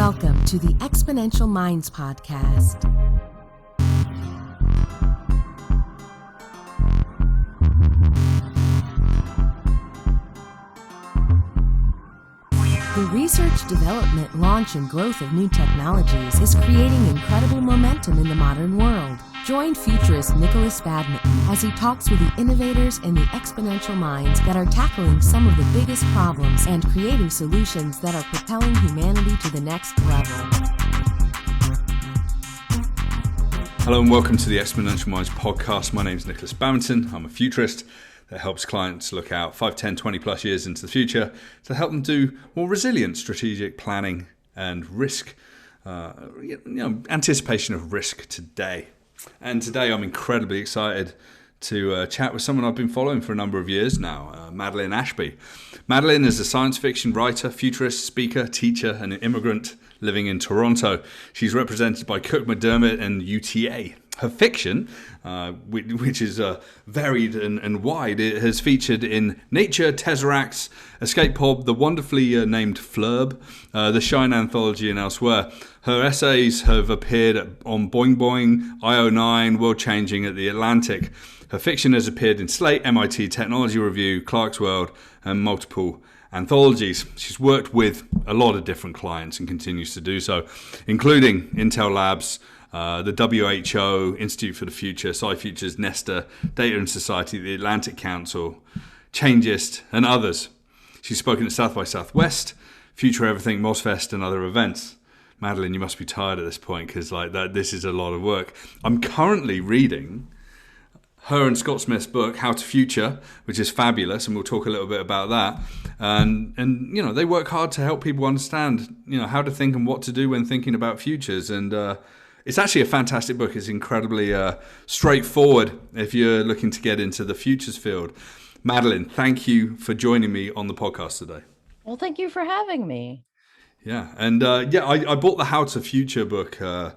Welcome to the Exponential Minds Podcast. The research, development, launch, and growth of new technologies is creating incredible momentum in the modern world. Join futurist Nikolas Badminton as he talks with the innovators and the exponential minds that are tackling some of the biggest problems and creating solutions that are propelling humanity to the next level. Hello and welcome to the Exponential Minds Podcast. My name is Nikolas Badminton. I'm a futurist that helps clients look out 5, 10, 20 plus years into the future to help them do more resilient strategic planning and risk, anticipation of risk today. And today I'm incredibly excited to chat with someone I've been following for a number of years now, Madeline Ashby. Madeline is a science fiction writer, futurist, speaker, teacher, and an immigrant living in Toronto. She's represented by Cooke McDermid and UTA. Her fiction, which is varied and wide, it has featured in Nature, Tesseracts, Escape Pod, the wonderfully named FLURB, the Shine Anthology, and elsewhere. Her essays have appeared on BoingBoing, IO9, WorldChanging at the Atlantic. Her fiction has appeared in Slate, MIT Technology Review, Clarkesworld, and multiple anthologies. She's worked with a lot of different clients and continues to do so, including Intel Labs, the WHO, Institute for the Future, SciFutures, Nesta, Data and Society, the Atlantic Council, Changeist, and others. She's spoken at South by Southwest, FutureEverything, MozFest, and other events. Madeline, you must be tired at this point because this is a lot of work. I'm currently reading her and Scott Smith's book, How to Future, which is fabulous, and we'll talk a little bit about that. And they work hard to help people understand, how to think and what to do when thinking about futures. And it's actually a fantastic book. It's incredibly straightforward if you're looking to get into the futures field. Madeline, thank you for joining me on the podcast today. Well, thank you for having me. Yeah, and I bought the How to Future book a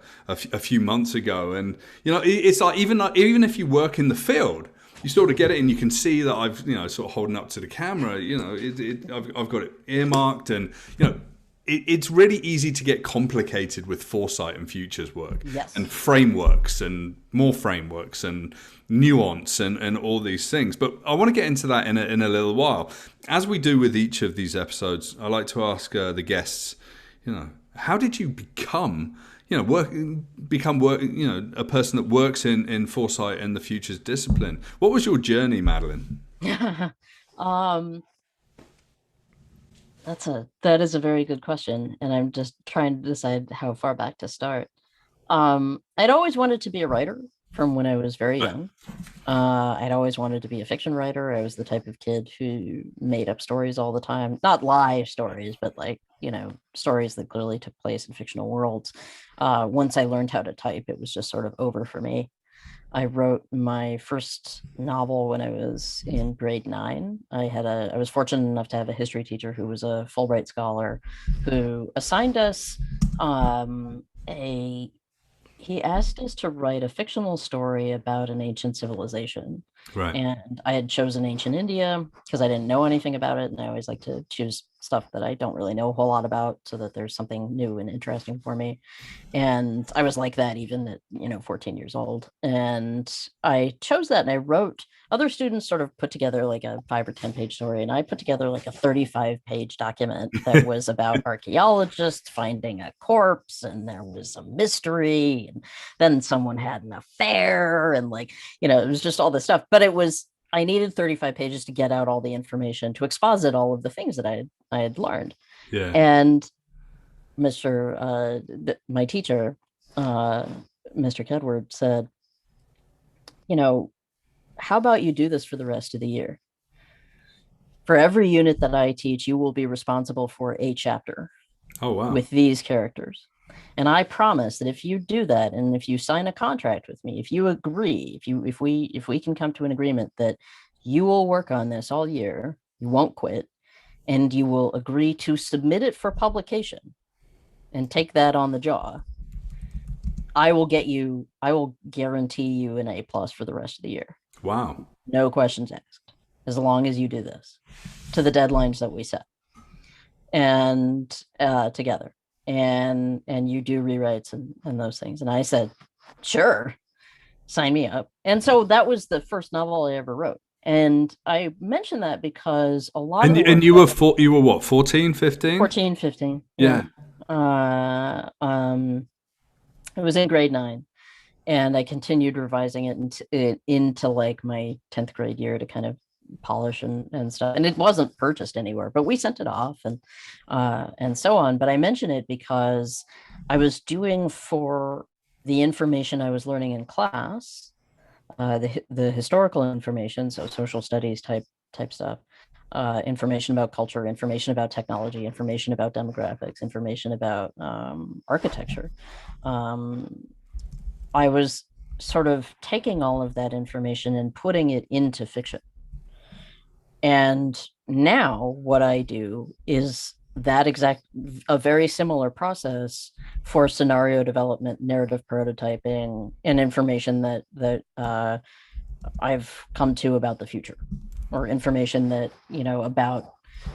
few months ago, and it's like even if you work in the field, you sort of get it, and you can see that I've sort of holding up to the camera. I've got it earmarked, and it's really easy to get complicated with foresight and futures work, yes, and frameworks and more frameworks and nuance and all these things. But I want to get into that in a little while. As we do with each of these episodes, I like to ask the guests, how did you become a person that works in foresight and the futures discipline? What was your journey, Madeline? That is a very good question, and I'm just trying to decide how far back to start. I'd always wanted to be a writer from when I was very young. I'd always wanted to be a fiction writer. I was the type of kid who made up stories all the time, not lie stories, but stories that clearly took place in fictional worlds. Once I learned how to type, it was just sort of over for me. I wrote my first novel when I was in grade 9. I was fortunate enough to have a history teacher who was a Fulbright scholar who assigned us he asked us to write a fictional story about an ancient civilization. Right. And I had chosen ancient India because I didn't know anything about it. And I always like to choose stuff that I don't really know a whole lot about so that there's something new and interesting for me. And I was like that even at, 14 years old. And I chose that, and I wrote, other students sort of put together like a 5 or 10 page story. And I put together like a 35-page document that was about archaeologists finding a corpse, and there was a mystery. And then someone had an affair, and it was just all this stuff. But I needed 35 pages to get out all the information, to exposit all of the things that I had learned. Yeah. And my teacher, Mr. Kedward, said, how about you do this for the rest of the year? For every unit that I teach, you will be responsible for a chapter. Oh, wow. With these characters. And I promise that if you do that, and if you sign a contract with me, if you agree, if we can come to an agreement that you will work on this all year, you won't quit, and you will agree to submit it for publication and take that on the jaw, I will guarantee you an A+ for the rest of the year. Wow. No questions asked, as long as you do this to the deadlines that we set and together. and you do rewrites and those things. And I said, sure, sign me up. And so that was the first novel I ever wrote. And I mentioned that because a lot of the And you were you were what, 14, 15? 14, 15. Yeah. It was in grade 9, and I continued revising it into like my 10th grade year to kind of polish and stuff. And it wasn't purchased anywhere, but we sent it off and so on. But I mention it because I was doing for the information I was learning in class, the historical information, so social studies type stuff, information about culture, information about technology, information about demographics, information about architecture. I was sort of taking all of that information and putting it into fiction. And now what I do is a very similar process for scenario development, narrative prototyping, and information that I've come to about the future, or information that, about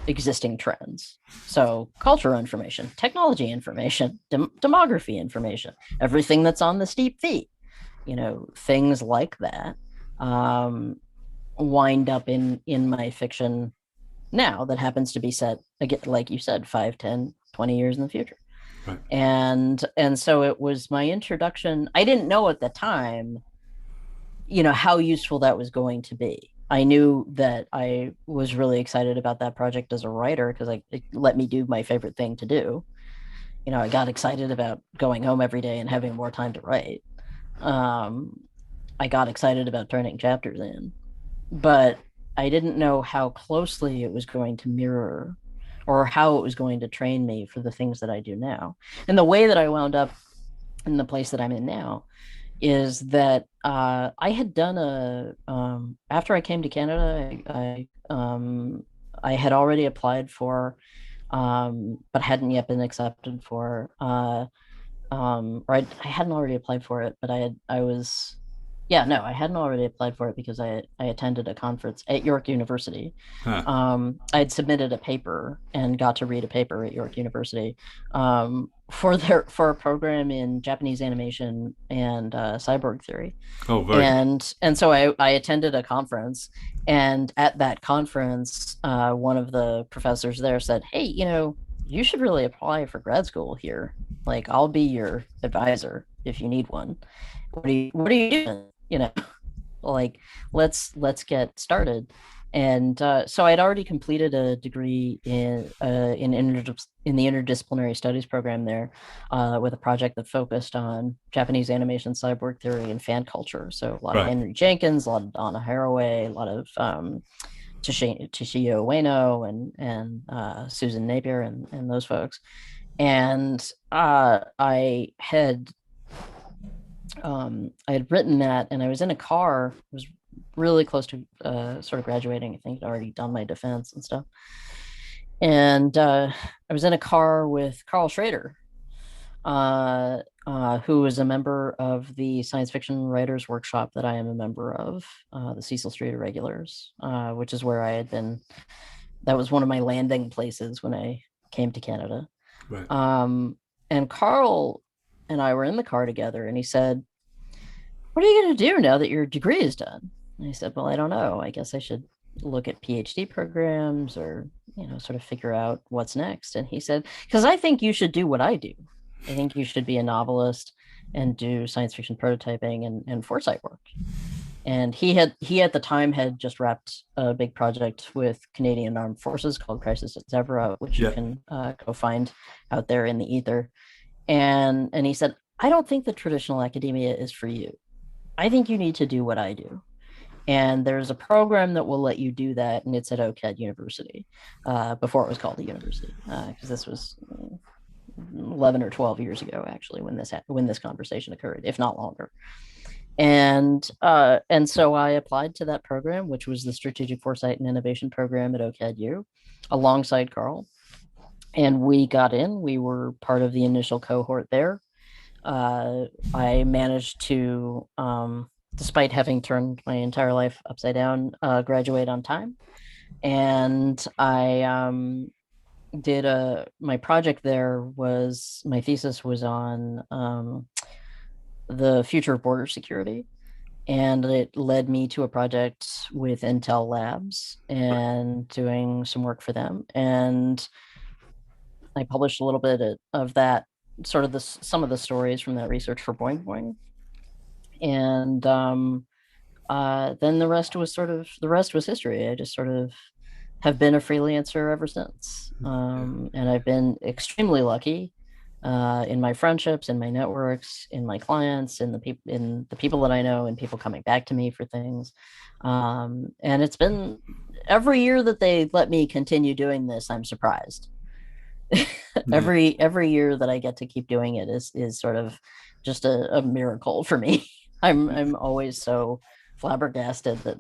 existing trends. So culture information, technology information, demography information, everything that's on the steep feet, things like that wind up in my fiction now that happens to be set, again, like you said, 5, 10, 20 years in the future. Right. And so it was my introduction. I didn't know at the time, how useful that was going to be. I knew that I was really excited about that project as a writer because it let me do my favorite thing to do. I got excited about going home every day and having more time to write. I got excited about turning chapters in, but I didn't know how closely it was going to mirror or how it was going to train me for the things that I do now. And the way that I wound up in the place that I'm in now is that I had done after I came to Canada, I had already applied for, but hadn't yet been accepted for, or I hadn't already applied for it, but I hadn't already applied for it because I attended a conference at York University. I had submitted a paper and got to read a paper at York University for a program in Japanese animation and cyborg theory. Oh, very. And so I attended a conference, and at that conference, one of the professors there said, "Hey, you should really apply for grad school here. Like, I'll be your advisor if you need one. What are you doing? Like, let's get started." And so I'd already completed a degree in the interdisciplinary studies program there with a project that focused on Japanese animation, cyborg theory, and fan culture. So a lot of Henry Jenkins, a lot of Donna Haraway, a lot of Toshio Ueno and Susan Napier and those folks. And I had written that, and I was in a car. I was really close to sort of graduating. I think I'd already done my defense and stuff. And I was in a car with Carl Schrader, who is a member of the science fiction writers workshop that I am a member of, the Cecil Street Irregulars, which is where I had been. That was one of my landing places when I came to Canada. Right. And Carl and I were in the car together, and he said, "What are you going to do now that your degree is done?" And I said, "Well, I don't know. I guess I should look at PhD programs or, sort of figure out what's next." And he said, "Because I think you should do what I do. I think you should be a novelist and do science fiction prototyping and foresight work." And he at the time had just wrapped a big project with Canadian Armed Forces called Crisis at Zevra, which you can go find out there in the ether. And he said, "I don't think the traditional academia is for you. I think you need to do what I do. And there's a program that will let you do that, and it's at Okadu University, before it was called the university, because this was 11 or 12 years ago, actually, when this conversation occurred, if not longer." And so I applied to that program, which was the Strategic Foresight and Innovation Program at Okadu, alongside Carl. And we got in. We were part of the initial cohort there. I managed to, despite having turned my entire life upside down, graduate on time. And I did my project there was, my thesis was on the future of border security, and it led me to a project with Intel Labs and doing some work for them. And I published a little bit of that, sort of some of the stories from that research for BoingBoing. And then the rest was history. I just sort of have been a freelancer ever since. And I've been extremely lucky in my friendships, in my networks, in my clients, in the people that I know, and people coming back to me for things. And it's been every year that they let me continue doing this, I'm surprised. every year that I get to keep doing it is sort of just a miracle for me. I'm always so flabbergasted that,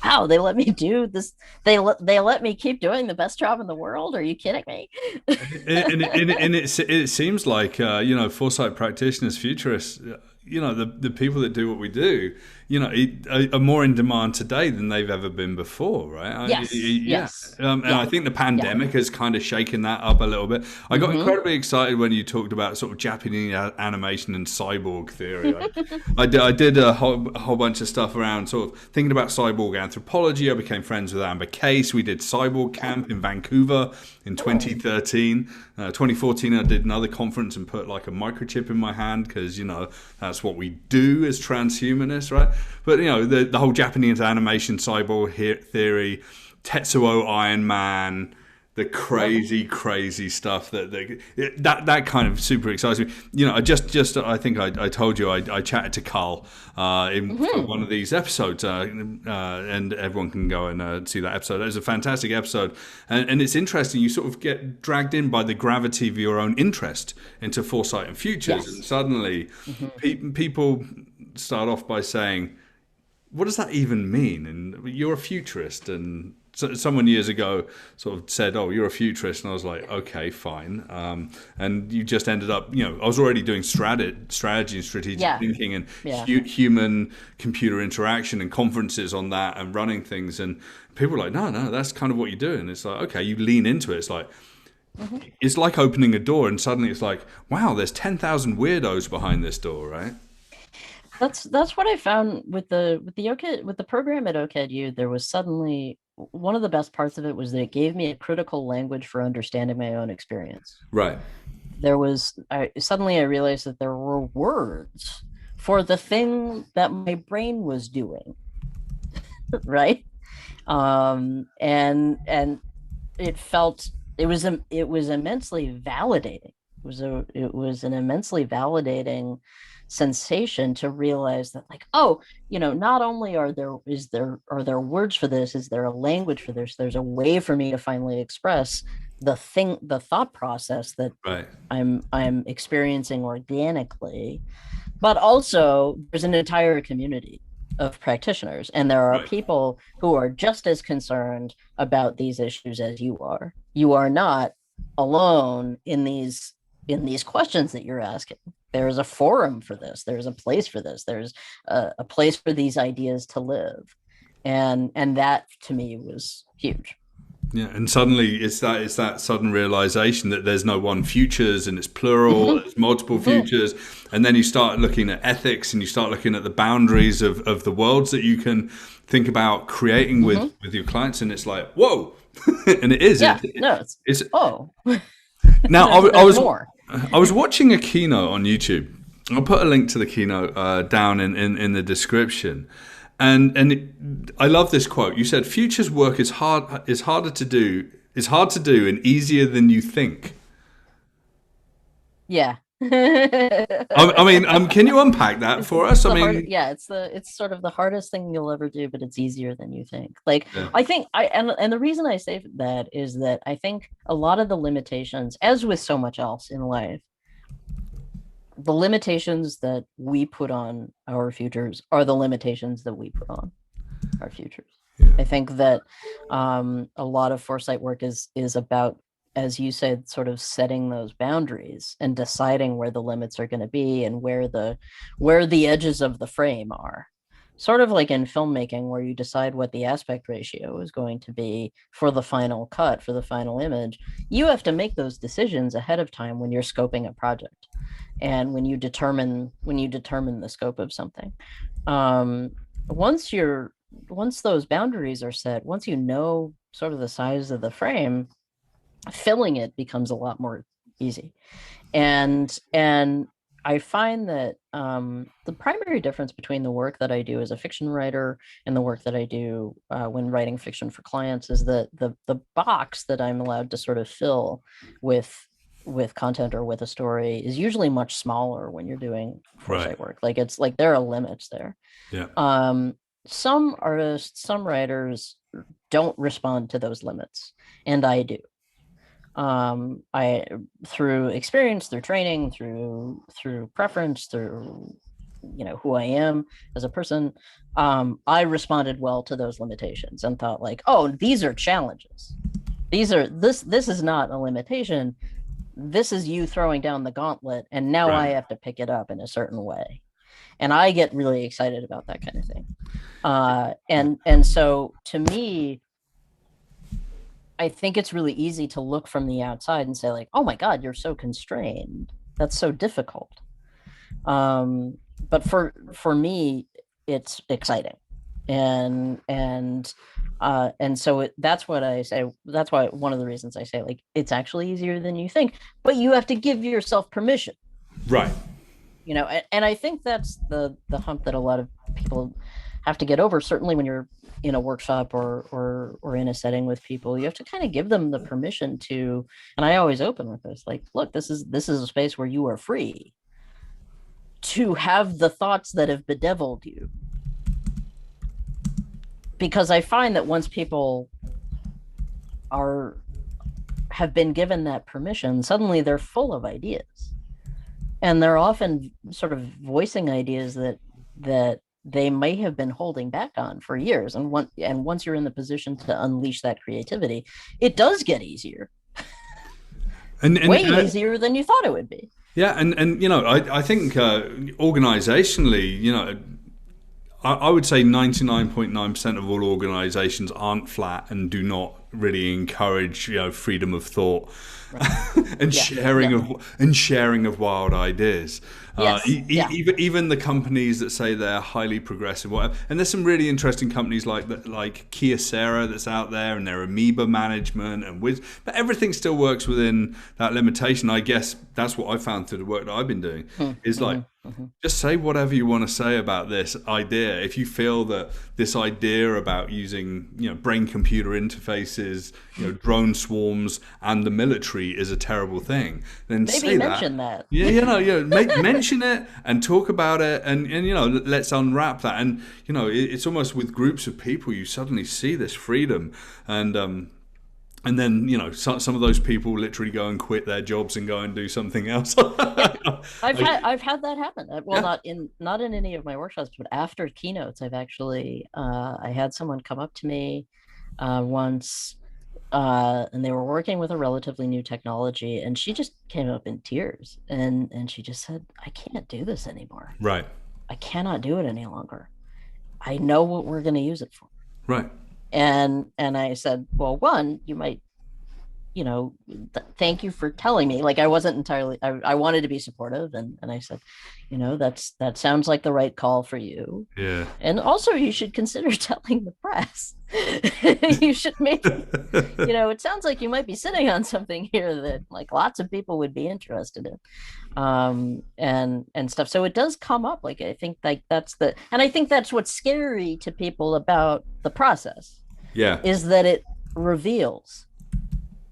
wow, they let me do this. They let me keep doing the best job in the world. Are you kidding me? and it seems like foresight practitioners, futurists, the people that do what we do, are more in demand today than they've ever been before, right? Yes. Yes. And I think the pandemic has kind of shaken that up a little bit. I got incredibly excited when you talked about sort of Japanese animation and cyborg theory. I did a whole bunch of stuff around sort of thinking about cyborg anthropology. I became friends with Amber Case. We did Cyborg Camp in Vancouver in 2013. 2014, I did another conference and put like a microchip in my hand because, that's what we do as transhumanists, right? But, the whole Japanese animation cyborg theory, Tetsuo Iron Man, the crazy stuff that kind of super excites me. I think I told you I chatted to Carl in one of these episodes, and everyone can go and see that episode. It was a fantastic episode, and it's interesting. You sort of get dragged in by the gravity of your own interest into foresight and futures, and suddenly people start off by saying, "What does that even mean?" And you're a futurist, and someone years ago sort of said, "Oh, you're a futurist," and I was like, "Okay, fine." And you just ended up, I was already doing strategy and strategic thinking and human-computer interaction and conferences on that and running things, and people were like, "No, that's kind of what you're doing." It's like, okay, you lean into it. It's like it's like opening a door, and suddenly it's like, wow, there's 10,000 weirdos behind this door, right? That's what I found with the program at OKADU. There was suddenly, one of the best parts of it was that it gave me a critical language for understanding my own experience. Right. Suddenly I realized that there were words for the thing that my brain was doing. Right. And it was immensely validating. It was an immensely validating sensation to realize that, like, not only are there words for this, is there a language for this, there's a way for me to finally express the thought process that I'm experiencing organically, but also there's an entire community of practitioners, and there are people who are just as concerned about these issues as you are. You are not alone in these questions that you're asking. There's a forum for this. There's a place for this. There's a place for these ideas to live. And that to me was huge. Yeah, and suddenly it's that sudden realization that there's no one futures and it's plural, it's multiple futures. And then you start looking at ethics and you start looking at the boundaries of the worlds that you can think about creating with your clients. And it's like, whoa. And it is. Yeah, it's oh. Now, I was watching a keynote on YouTube. I'll put a link to the keynote down in the description. I love this quote. You said, "Futures work is hard to do and easier than you think." Yeah. I mean, can you unpack that for us? It's sort of the hardest thing you'll ever do, but it's easier than you think. I think and the reason I say that is that I think a lot of the limitations, as with so much else in life, the limitations that we put on our futures are the limitations that we put on our futures. Yeah. I think that a lot of foresight work is about, as you said, sort of setting those boundaries and deciding where the limits are going to be and where the edges of the frame are. sort of like in filmmaking where you decide what the aspect ratio is going to be for the final cut, for the final image. You have to make those decisions ahead of time when you're scoping a project and when you determine the scope of something. um, once those boundaries are set, once you know sort of the size of the frame, filling it becomes a lot more easy. And I find that the primary difference between the work that I do as a fiction writer and the work that I do when writing fiction for clients is that the box that I'm allowed to sort of fill with content or with a story is usually much smaller when you're doing foresight work. Like it's like there are limits there. Yeah. Some artists, some writers don't respond to those limits, and I do. I, through experience, through training, through preference, through who I am as a person, I responded well to those limitations and thought like, oh, these are challenges. This is not a limitation. This is you throwing down the gauntlet, and now I have to pick it up in a certain way. And I get really excited about that kind of thing. And so to me, I think it's really easy to look from the outside and say like, oh my God, you're so constrained. That's so difficult. But for me, it's exciting. And so that's what I say. That's why one of the reasons I say like, it's actually easier than you think, but you have to give yourself permission. Right. And I think that's the hump that a lot of people have to get over. Certainly when you're in a workshop or in a setting with people, you have to kind of give them the permission to, and I always open with this, like, look, this is a space where you are free to have the thoughts that have bedeviled you. Because I find that once people have been given that permission, suddenly they're full of ideas. And they're often sort of voicing ideas that they may have been holding back on for years. And once you're in the position to unleash that creativity, it does get easier. And way easier than you thought it would be. Yeah, and I think organizationally, I would say 99.9% of all organizations aren't flat and do not really encourage freedom of thought. Right. and sharing of wild ideas. Yes. Even the companies that say they're highly progressive, whatever. And there's some really interesting companies like Kyocera that's out there, and their amoeba management but everything still works within that limitation. I guess that's what I found through the work that I've been doing is like, just say whatever you want to say about this idea. If you feel that this idea about using brain-computer interfaces, drone swarms, and the military is a terrible thing, then maybe say mention that. Mention it and talk about it, and let's unwrap that. And it's almost with groups of people you suddenly see this freedom, and then some of those people literally go and quit their jobs and go and do something else. I've had that happen. Well, not in any of my workshops, but after keynotes, I've actually I had someone come up to me once, and they were working with a relatively new technology, and she just came up in tears, and she just said, "I can't do this anymore. Right. I cannot do it any longer. I know what we're going to use it for." Right. And I said, well, one, you might, thank you for telling me. Like, I wasn't entirely, I wanted to be supportive. And I said, that sounds like the right call for you. Yeah. And also you should consider telling the press. You should maybe, it sounds like you might be sitting on something here that like lots of people would be interested in. And stuff. So it does come up. Like, I think like and I think that's what's scary to people about the process. Yeah. Is that it reveals.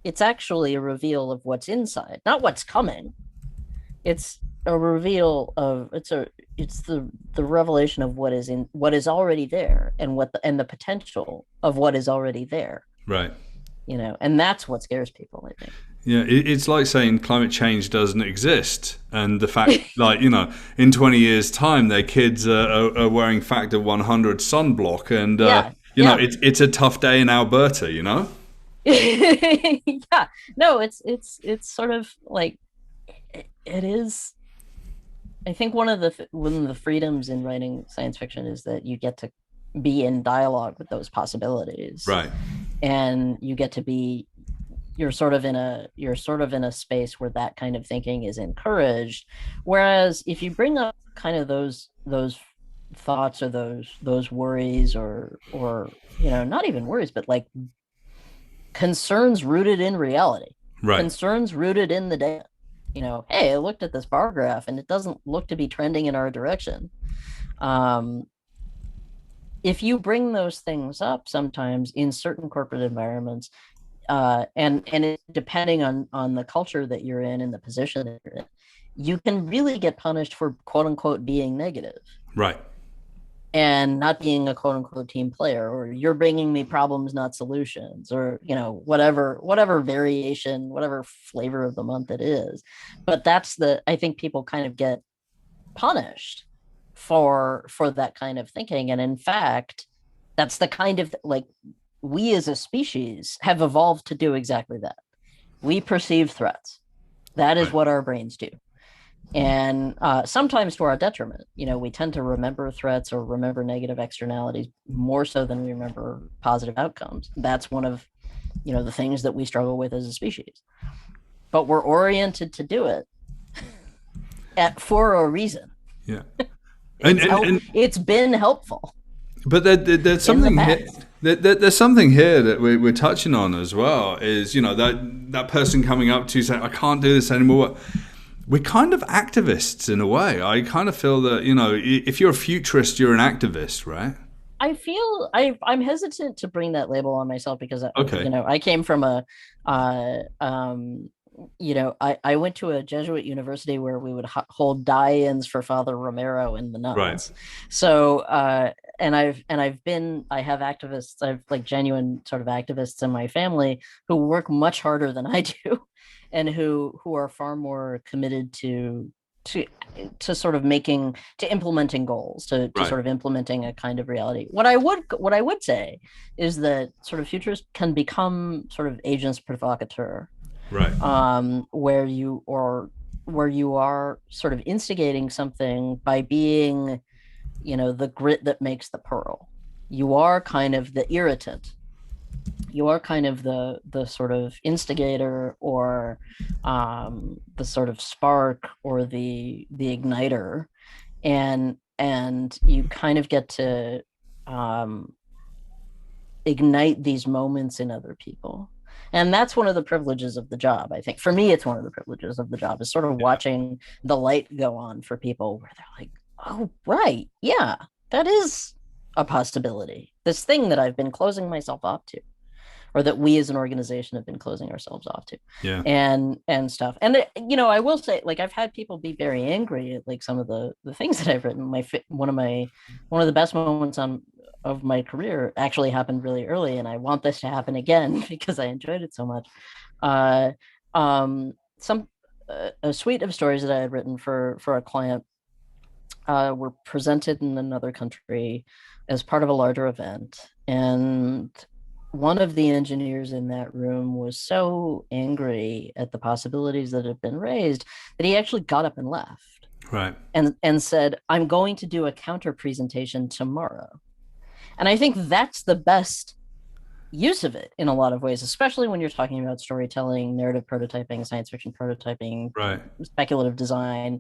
It's actually a reveal of what's inside, not what's coming. It's a reveal of it's the revelation of what is already there, and the potential of what is already there. Right. And that's what scares people, I think. Yeah, it's like saying climate change doesn't exist, and the fact, like, in 20 years' time, their kids are wearing factor 100 sunblock, and it's a tough day in Alberta, Yeah, no, it's sort of like it is. I think one of the freedoms in writing science fiction is that you get to be in dialogue with those possibilities, Right. and you get to be you're sort of in a space where that kind of thinking is encouraged. Whereas if you bring up kind of those thoughts or those worries or not even worries, but like concerns rooted in reality, Right. concerns rooted in the data. Hey, I looked at this bar graph and it doesn't look to be trending in our direction. If you bring those things up sometimes in certain corporate environments, and it, depending on the culture that you're in and the position that you're in, you can really get punished for quote unquote being negative. Right. And not being a quote unquote team player, or you're bringing me problems, not solutions, or whatever variation, whatever flavor of the month it is. But I think people kind of get punished for that kind of thinking. And in fact, that's the kind of like we as a species have evolved to do exactly that. We perceive threats. That is what our brains do. And sometimes to our detriment. We tend to remember threats or remember negative externalities more so than we remember positive outcomes. That's one of the things that we struggle with as a species. But we're oriented to do it for a reason. Yeah. It's been helpful. But there's something here. There's something here that we're touching on as well. Is that person coming up to you saying, "I can't do this anymore." We're kind of activists in a way. I kind of feel that if you're a futurist, you're an activist, right? I feel I'm hesitant to bring that label on myself because Okay. I came from I went to a Jesuit university where we would hold die-ins for Father Romero and the nuns. Right. So and I have activists, I have like genuine sort of activists in my family who work much harder than I do, and who are far more committed to sort of implementing goals, to sort of implementing a kind of reality. What I would say is that sort of futurists can become sort of agents provocateur. Right. Where you are sort of instigating something by being, the grit that makes the pearl. You are kind of the irritant. You are kind of the sort of instigator, or the sort of spark, or the igniter, and you kind of get to ignite these moments in other people. And that's one of the privileges of the job. I think for me, it's one of the privileges of the job, is sort of watching the light go on for people where they're like, oh, right. Yeah, that is a possibility. This thing that I've been closing myself off to, or that we as an organization have been closing ourselves off to. Yeah. And stuff. And, I will say, like, I've had people be very angry at like some of the things that I've written. One of the best moments of my career actually happened really early, and I want this to happen again because I enjoyed it so much. A suite of stories that I had written for a client were presented in another country as part of a larger event, and one of the engineers in that room was so angry at the possibilities that had been raised that he actually got up and left. Right. And said, "I'm going to do a counter presentation tomorrow." And I think that's the best use of it in a lot of ways, especially when you're talking about storytelling, narrative prototyping, science fiction prototyping, right, speculative design,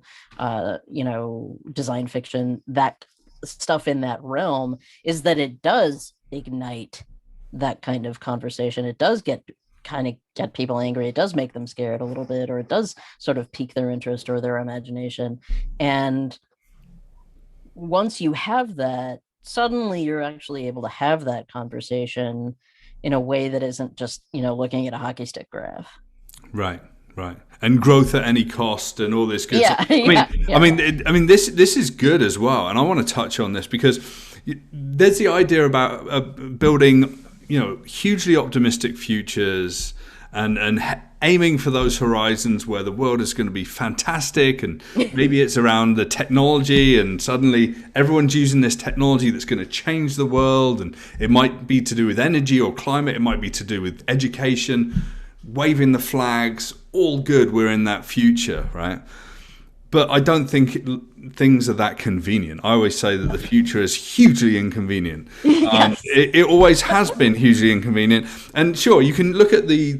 design fiction, that stuff in that realm, is that it does ignite that kind of conversation. It does get people angry. It does make them scared a little bit, or it does sort of pique their interest or their imagination. And once you have that, suddenly you're actually able to have that conversation in a way that isn't just, looking at a hockey stick graph. Right. And growth at any cost and all this good stuff. I mean, this is good as well. And I want to touch on this because there's the idea about building, hugely optimistic futures and aiming for those horizons where the world is going to be fantastic, and maybe it's around the technology, and suddenly everyone's using this technology that's going to change the world, and it might be to do with energy or climate, it might be to do with education, waving the flags, all good, we're in that future, right? but I don't think things are that convenient. I always say that the future is hugely inconvenient. Yes. It always has been hugely inconvenient. And sure, you can look at the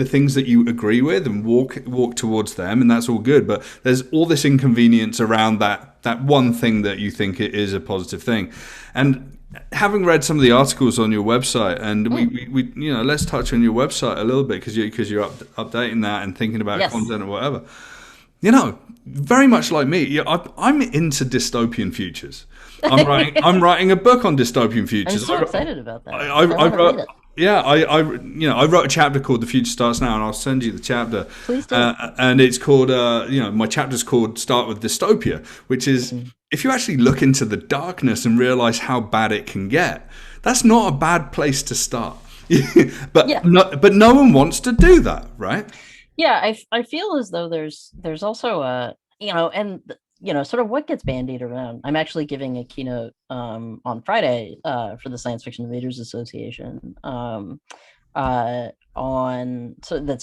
things that you agree with and walk towards them, and that's all good. But there's all this inconvenience around that one thing that you think it is a positive thing. And having read some of the articles on your website, and we let's touch on your website a little bit because you're updating that and thinking about content or whatever. Very much like me, I'm into dystopian futures. I'm writing a book on dystopian futures. I'm so excited about that. I wrote a chapter called "The Future Starts Now," and I'll send you the chapter. Please do. And it's called, my chapter's called "Start with Dystopia," which is if you actually look into the darkness and realize how bad it can get, that's not a bad place to start. but no one wants to do that, right? Yeah, I feel as though there's also sort of what gets bandied around. I'm actually giving a keynote on Friday for the Science Fiction Readers Association that's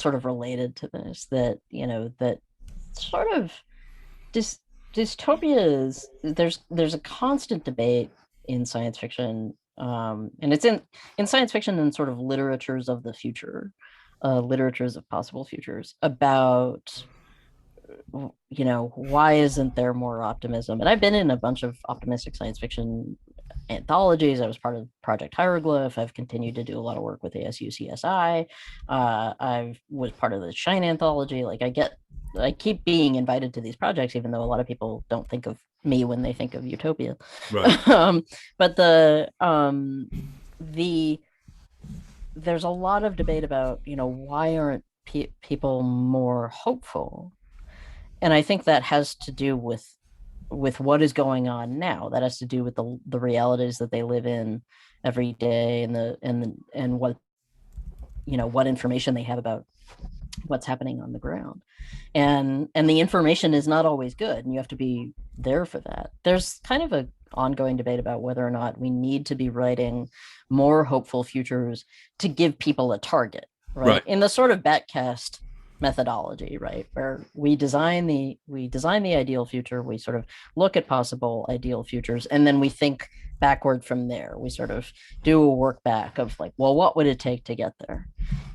sort of related to this. That sort of dystopia is there's a constant debate in science fiction, and it's in science fiction and sort of literatures of the future. Literatures of possible futures about why isn't there more optimism. And I've been in a bunch of optimistic science fiction anthologies. I was part of Project Hieroglyph. I've continued to do a lot of work with ASU CSI. I was part of the Shine Anthology. I keep being invited to these projects, even though a lot of people don't think of me when they think of utopia. Right. But there's a lot of debate about, why aren't people more hopeful? And I think that has to do with what is going on now. That has to do with the realities that they live in every day, and what what information they have about what's happening on the ground. And the information is not always good, and you have to be there for that. There's kind of a ongoing debate about whether or not we need to be writing more hopeful futures to give people a target, right? In the sort of backcast methodology, right, where we design the ideal future, we sort of look at possible ideal futures, and then we think backward from there. We sort of do a work back of what would it take to get there?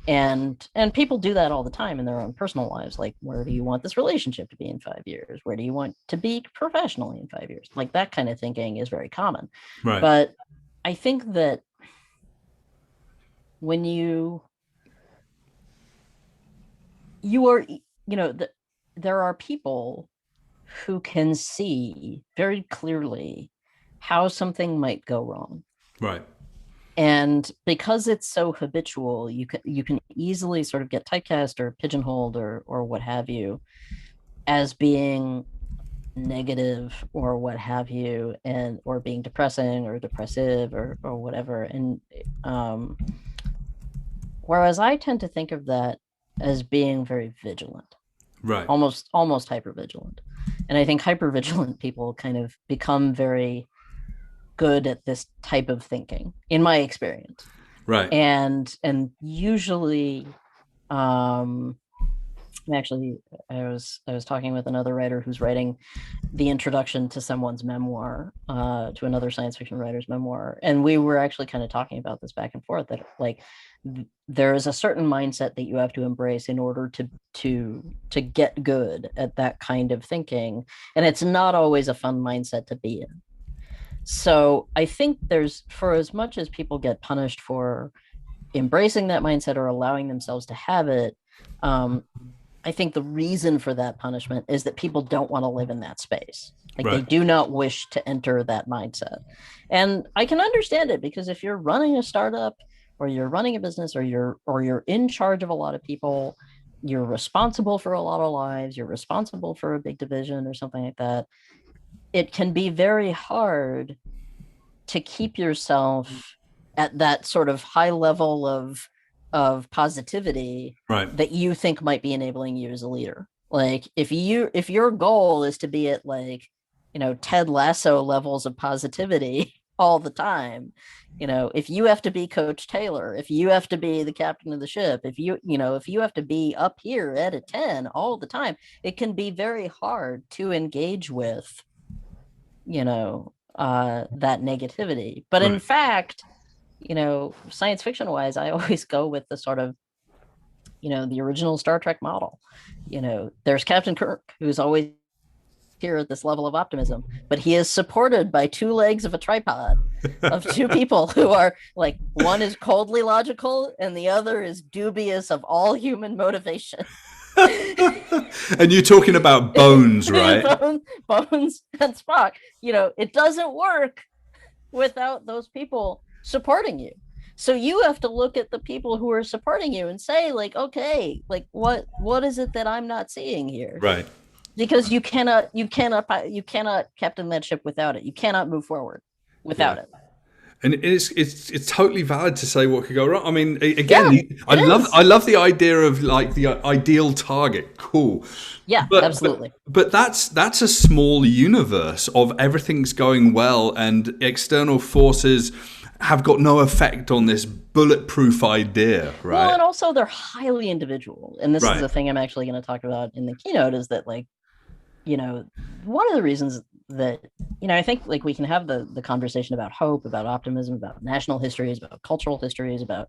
And people do that all the time in their own personal lives. Where do you want this relationship to be in 5 years? Where do you want to be professionally in 5 years? That kind of thinking is very common. Right. But I think that when you are, there are people who can see very clearly how something might go wrong. Right. And because it's so habitual, you can easily sort of get typecast or pigeonholed or what have you as being negative or what have you, or being depressing or depressive or whatever. And whereas I tend to think of that as being very vigilant, right? Almost hypervigilant. And I think hypervigilant people kind of become very good at this type of thinking, in my experience. Right. And usually, actually, I was talking with another writer who's writing the introduction to someone's memoir, to another science fiction writer's memoir, and we were actually kind of talking about this back and forth, that there is a certain mindset that you have to embrace in order to get good at that kind of thinking, and it's not always a fun mindset to be in. So I think for as much as people get punished for embracing that mindset or allowing themselves to have it, I think the reason for that punishment is that people don't want to live in that space. They do not wish to enter that mindset. And I can understand it, because if you're running a startup or you're running a business or you're in charge of a lot of people, you're responsible for a lot of lives, you're responsible for a big division or something like that, it can be very hard to keep yourself at that sort of high level of positivity that you think might be enabling you as a leader. If your goal is to be at Ted Lasso levels of positivity, all the time. If you have to be Coach Taylor, if you have to be the captain of the ship, if you have to be up here at a 10 all the time, it can be very hard to engage with, that negativity. But in fact, science fiction wise, I always go with the sort of, the original Star Trek model. There's Captain Kirk, who's always here at this level of optimism, but he is supported by two legs of a tripod of two people who are like, one is coldly logical and the other is dubious of all human motivation. And you're talking about Bones, right? Bones and Spock. It doesn't work without those people supporting you. So you have to look at the people who are supporting you and say, like, okay, like what is it that I'm not seeing here? Right. Because you cannot captain that ship without it. You cannot move forward without it. And it's totally valid to say what could go wrong. I mean, again, I love the idea of like the ideal target. Cool. Yeah, absolutely. But that's a small universe of everything's going well and external forces have got no effect on this bulletproof idea, right? Well, and also they're highly individual. And this is the thing I'm actually going to talk about in the keynote, is that, like, one of the reasons that, I think, like, we can have the conversation about hope, about optimism, about national histories, about cultural histories, about,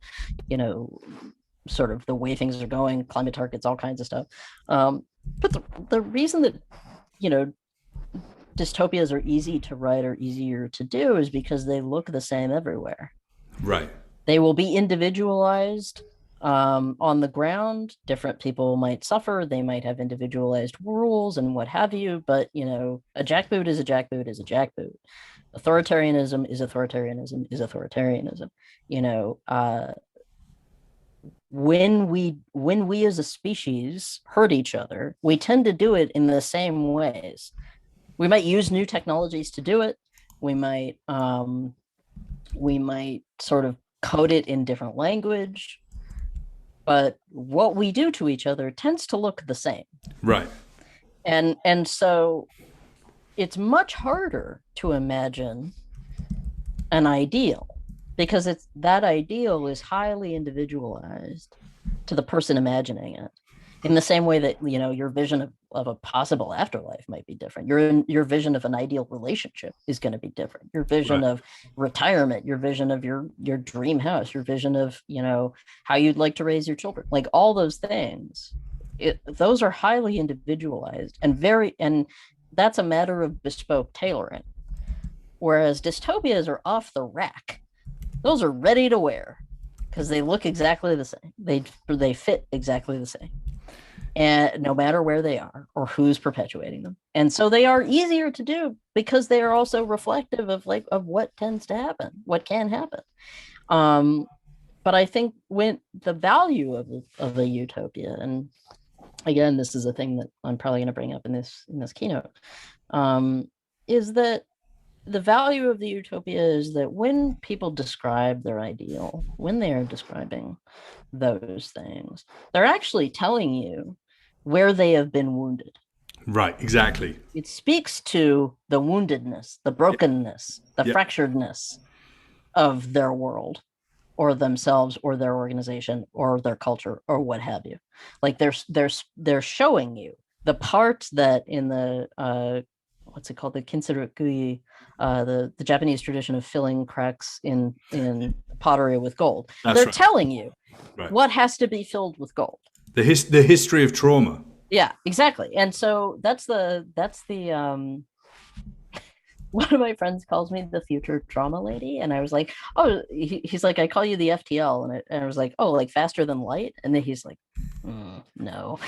sort of the way things are going, climate targets, all kinds of stuff. But the reason that, dystopias are easy to write or easier to do is because they look the same everywhere. Right. They will be individualized. On the ground, different people might suffer. They might have individualized rules and what have you. But, a jackboot is a jackboot is a jackboot. Authoritarianism is authoritarianism is authoritarianism. When we as a species hurt each other, we tend to do it in the same ways. We might use new technologies to do it. We might sort of code it in different language. But what we do to each other tends to look the same. Right. And so it's much harder to imagine an ideal, because that ideal is highly individualized to the person imagining it. In the same way that, your vision of a possible afterlife might be different. Your vision of an ideal relationship is going to be different. Your vision of retirement, your vision of your dream house, your vision of, how you'd like to raise your children, like all those things, those are highly individualized and that's a matter of bespoke tailoring. Whereas dystopias are off the rack. Those are ready to wear because they look exactly the same. They fit exactly the same. And no matter where they are or who's perpetuating them. And so they are easier to do because they are also reflective of what tends to happen, what can happen. But I think when the value of a utopia, and again, this is a thing that I'm probably going to bring up in this keynote, is that the value of the utopia is that when people describe their ideal, when they are describing those things, they're actually telling you where they have been wounded. Right, exactly. It speaks to the woundedness, the brokenness, the fracturedness of their world or themselves or their organization or their culture or what have you. Like they're showing you the parts that in the what's it called, the kinserukui, the Japanese tradition of filling cracks in pottery with gold. They're telling you what has to be filled with gold. The history of trauma. Yeah, exactly. And so that's the one of my friends calls me the future trauma lady, and I was like, oh, he's like, I call you the FTL, and I was like, oh, like faster than light, and then he's like, no.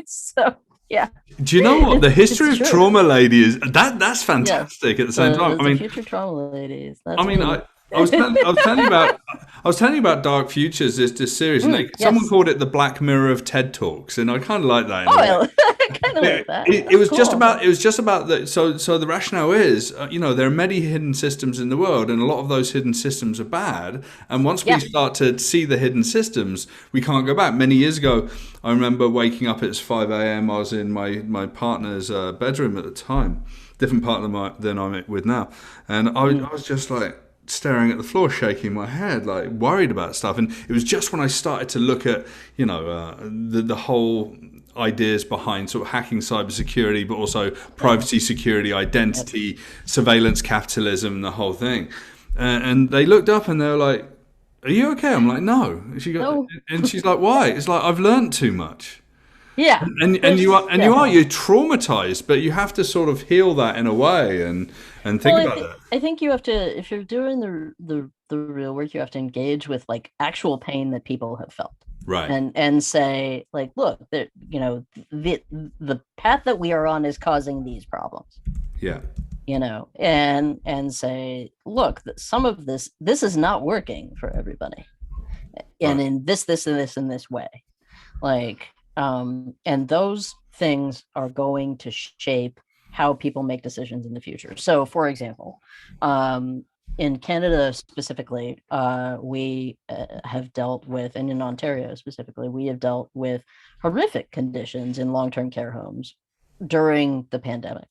So yeah. Do you know what the history of trauma lady is? That's fantastic. At the same time, I mean, future trauma ladies. I was telling you about Dark Futures, this series, and someone called it the Black Mirror of TED Talks, and I kind of like that. I kind of like that. It was cool. just about that. So the rationale is, there are many hidden systems in the world, and a lot of those hidden systems are bad. And once we start to see the hidden systems, we can't go back. Many years ago, I remember waking up at 5 a.m. I was in my partner's bedroom at the time. different part than I'm with now. And I was just like staring at the floor, shaking my head, like worried about stuff. And it was just when I started to look at, the whole ideas behind sort of hacking cybersecurity, but also privacy, security, identity, surveillance capitalism, the whole thing. And they looked up and they were like, "Are you okay?" I'm like, "No." And she's like, "Why?" It's like, "I've learned too much." Yeah. You're traumatized, but you have to sort of heal that in a way and think about that. I think you have to, if you're doing the real work, you have to engage with like actual pain that people have felt. Right. And say like, look, the path that we are on is causing these problems. Yeah. And say, look, some of this is not working for everybody. And in this and this way. Like, and those things are going to shape how people make decisions in the future. So, for example, in Canada specifically, we have dealt with, and in Ontario specifically, we have dealt with horrific conditions in long-term care homes during the pandemic.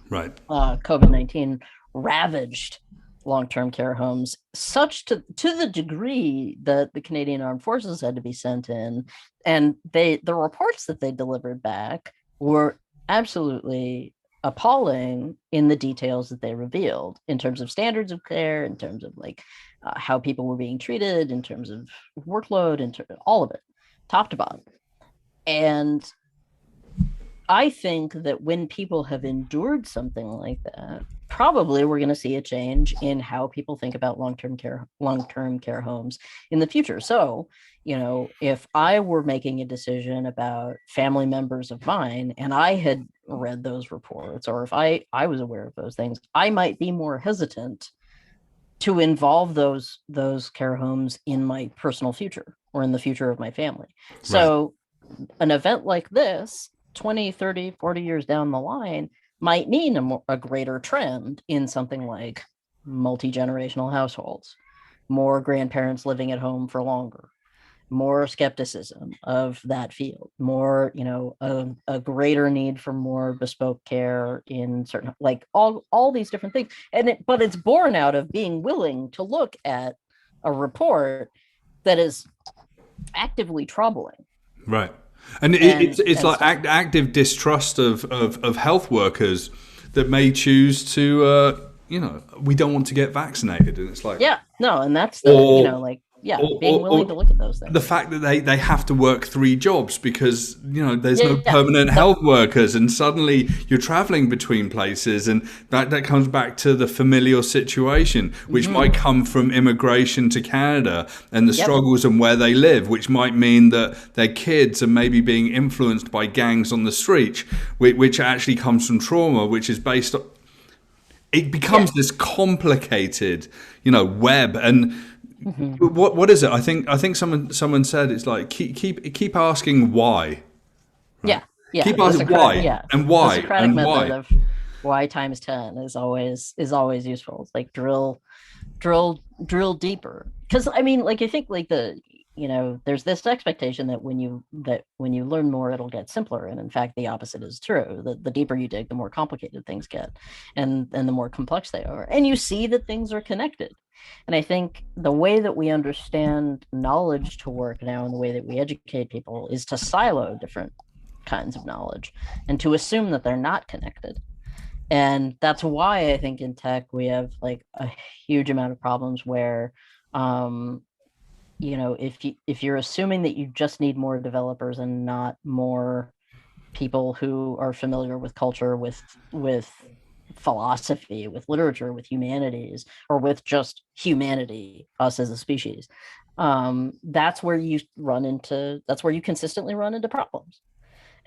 Right. COVID-19 ravaged long-term care homes such to the degree that the Canadian Armed Forces had to be sent in, and the reports that they delivered back were absolutely appalling in the details that they revealed in terms of standards of care, in terms of like how people were being treated, in terms of workload, all of it, top to bottom. And I think that when people have endured something like that, probably we're going to see a change in how people think about long-term care homes in the future. So, if I were making a decision about family members of mine and I had read those reports, or if I was aware of those things, I might be more hesitant to involve those care homes in my personal future or in the future of my family. Right. So an event like this, 20, 30, 40 years down the line, might mean a greater trend in something like multi-generational households, more grandparents living at home for longer, more skepticism of that field, more, a greater need for more bespoke care in certain, like all these different things. But it's born out of being willing to look at a report that is actively troubling. Right. And it's like active distrust of health workers that may choose to, we don't want to get vaccinated. And it's like... Yeah, no, and that's being willing to look at those things. The fact that they have to work 3 jobs because, there's no permanent health workers, and suddenly you're traveling between places, and that comes back to the familial situation, which might come from immigration to Canada and the struggles and where they live, which might mean that their kids are maybe being influenced by gangs on the street, which actually comes from trauma, which is based on... It becomes this complicated, web. And what is it? I think someone said it's like keep asking why. Right? Yeah. Keep asking why and why the Socratic and method why. of why times 10 is always useful. It's like drill deeper. Because I think like there's this expectation that when you learn more, it'll get simpler. And in fact, the opposite is true. The deeper you dig, the more complicated things get, and the more complex they are. And you see that things are connected. And I think the way that we understand knowledge to work now, and the way that we educate people, is to silo different kinds of knowledge and to assume that they're not connected. And that's why I think in tech we have like a huge amount of problems where if you're assuming that you just need more developers and not more people who are familiar with culture, with philosophy, with literature, with humanities, or with just humanity, us as a species, that's where you consistently run into problems.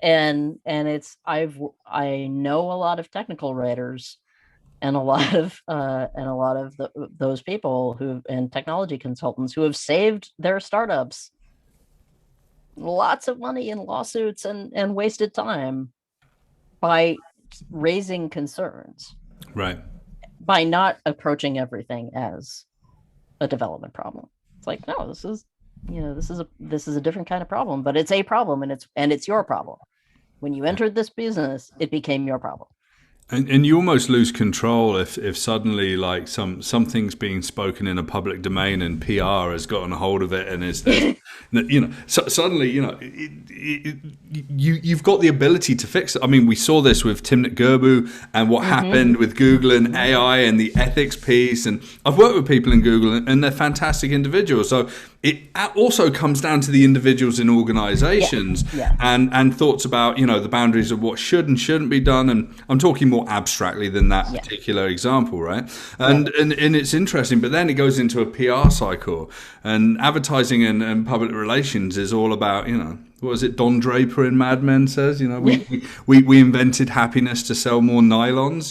And I know a lot of technical writers and a lot of those people and technology consultants who have saved their startups lots of money in lawsuits and wasted time by raising concerns, right? By not approaching everything as a development problem. It's like, no, this is a different kind of problem, but it's a problem, and it's your problem. When you entered this business, it became your problem. And you almost lose control if suddenly like something's being spoken in a public domain and PR has gotten a hold of it and is there, suddenly you've got the ability to fix it. I mean, we saw this with Timnit Gerbu and what happened with Google and AI and the ethics piece. And I've worked with people in Google and they're fantastic individuals. So it also comes down to the individuals in organizations and thoughts about, the boundaries of what should and shouldn't be done. And I'm talking more abstractly than that particular example, right? And it's interesting, but then it goes into a PR cycle, and advertising and public relations is all about, what was it Don Draper in Mad Men says? We invented happiness to sell more nylons.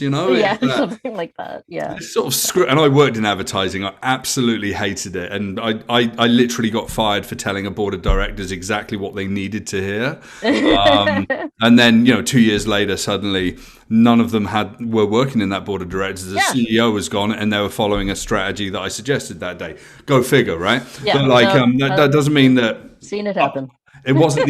Something like that. Yeah, it's sort of and I worked in advertising. I absolutely hated it, and I literally got fired for telling a board of directors exactly what they needed to hear. And then 2 years later, suddenly none of them were working in that board of directors. The CEO was gone, and they were following a strategy that I suggested that day. Go figure, right? Yeah, but that doesn't mean that seen it happen. I wasn't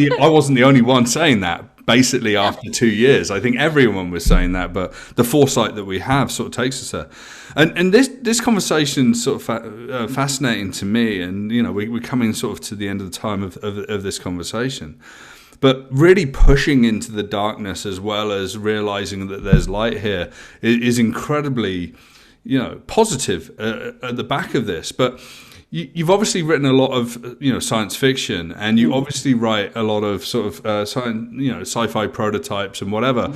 the only one saying that. Basically, after 2 years, I think everyone was saying that. But the foresight that we have sort of takes us there. And this conversation sort of fascinating to me. And we're coming sort of to the end of the time of this conversation. But really pushing into the darkness as well as realizing that there's light here is incredibly, positive at the back of this. But you've obviously written a lot of science fiction, and you obviously write a lot of sort of sci-fi prototypes and whatever,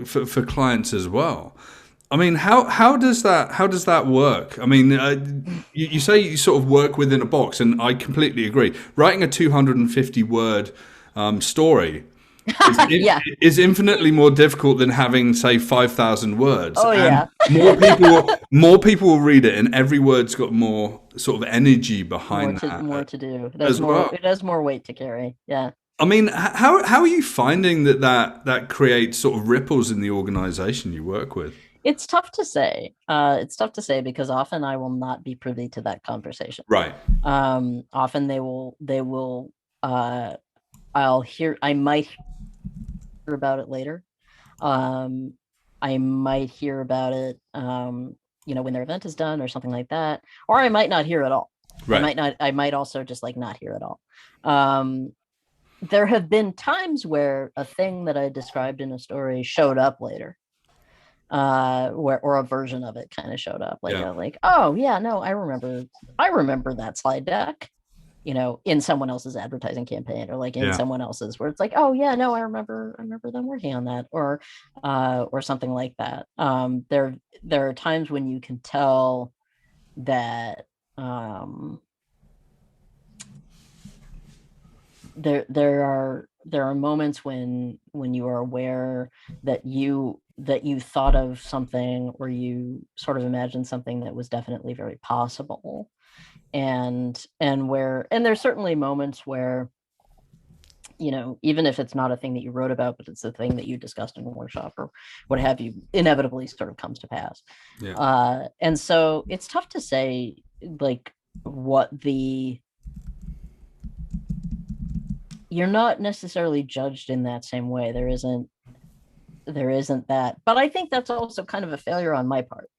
for clients as well. I mean, how does that work? I mean, you say you sort of work within a box, and I completely agree. Writing a 250 word story is infinitely more difficult than having, say, 5,000 words. Oh, and more people will read it, and every word's got more sort of energy behind more to do. It has more weight to carry. Yeah. I mean, how are you finding that creates sort of ripples in the organization you work with? It's tough to say. Because often I will not be privy to that conversation. Right. Often they will. I might hear about it later. I might hear about it, when their event is done or something like that, or I might not hear at all. Right. I might also just not hear at all. There have been times where a thing that I described in a story showed up later, or a version of it kind of showed up, I remember that slide deck. In someone else's advertising campaign, or in someone else's, where it's I remember them working on that, or something like that. There are times when you can tell that there are moments when you are aware that you thought of something, or you sort of imagined something that was definitely very possible. And there's certainly moments where, even if it's not a thing that you wrote about, but it's a thing that you discussed in a workshop or what have you, inevitably sort of comes to pass. Yeah. And so it's tough to say, you're not necessarily judged in that same way. There isn't that, but I think that's also kind of a failure on my part.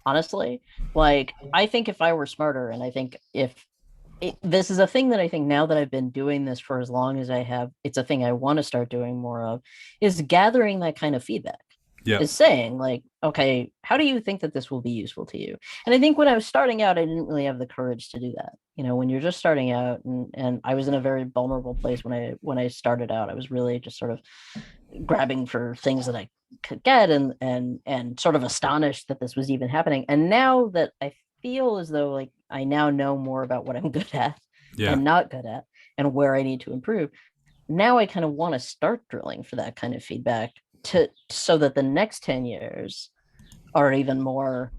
Honestly, I think if I were smarter, and I think this is a thing that I think now that I've been doing this for as long as I have, it's a thing I want to start doing more of, is gathering that kind of feedback. Yeah. Is saying okay, how do you think that this will be useful to you? And I think when I was starting out, I didn't really have the courage to do that. When you're just starting out, and I was in a very vulnerable place when I started out. I was really just sort of grabbing for things that I could get, and sort of astonished that this was even happening. And now that I feel as though I now know more about what I'm good at and not good at, and where I need to improve, now I kind of want to start drilling for that kind of feedback, so that the next 10 years are even more